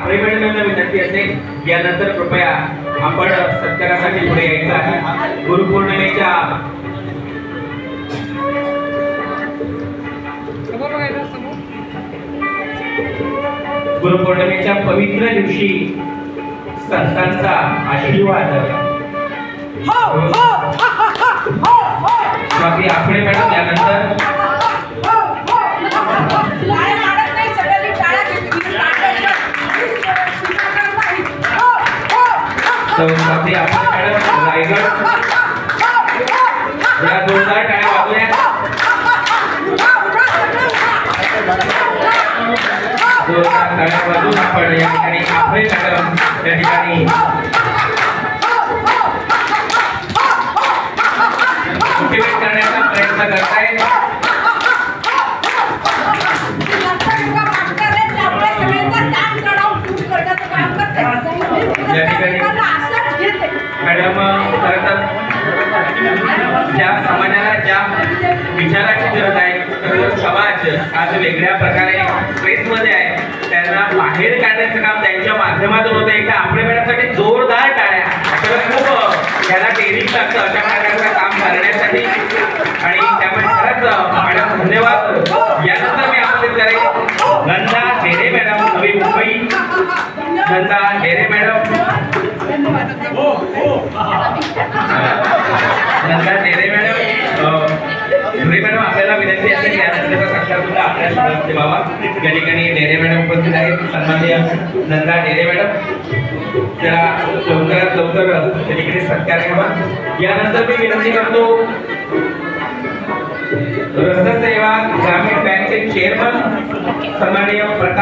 प्रेमानंद विनंती असेल यानंतर कृपया आपण सत्कारासाठी पुढे यायचं आहे। गुरुपौर्णिमेच्या पवित्र दिवशी संतांचा आशीर्वाद स्वाती आपले मॅडम यानंतर स्वाती आपले मॅडम रायगड या जोरदार टाळ्या वाजवल्या। जोरदार टाळ्या वाजवून आपण या ठिकाणी आपले मॅडम या ठिकाणी मोटिवेट करण्याचा प्रयत्न करतायत। मॅडम ज्या समाजाला ज्या विचाराची गरज आहे तर समाज आज वेगळ्या प्रकारे स्ट्रेसमध्ये आहे त्यांना बाहेर काढण्याचं काम त्यांच्या माध्यमातून होतं। एकदा आपल्या मॅडमसाठी जोरदार टाळ्या। तर खूप याला टेरिंग लागतं अशा प्रकारचं काम करण्यासाठी आणि त्यामुळे खरंच मॅडम धन्यवाद। यानंतर मी आमंत्रित करेन Nanda Dhere madam Navi Mumbai. Nanda Dhere madam Nanda Dhere madam Dhere madam आपल्याला विनंती असेल यानंतर साक्षात सुद्धा आपल्याला देवावा। या ठिकाणी ढेरे मॅडम उपस्थित आहेत सन्माननीय नंदा ढेरे मॅडम त्याला लवकरात लवकर त्या ठिकाणी सत्कार घ्यावा। यानंतर मी विनंती करतो रससेवा ग्रामीण बँकचे चेअरमन सन्माननीय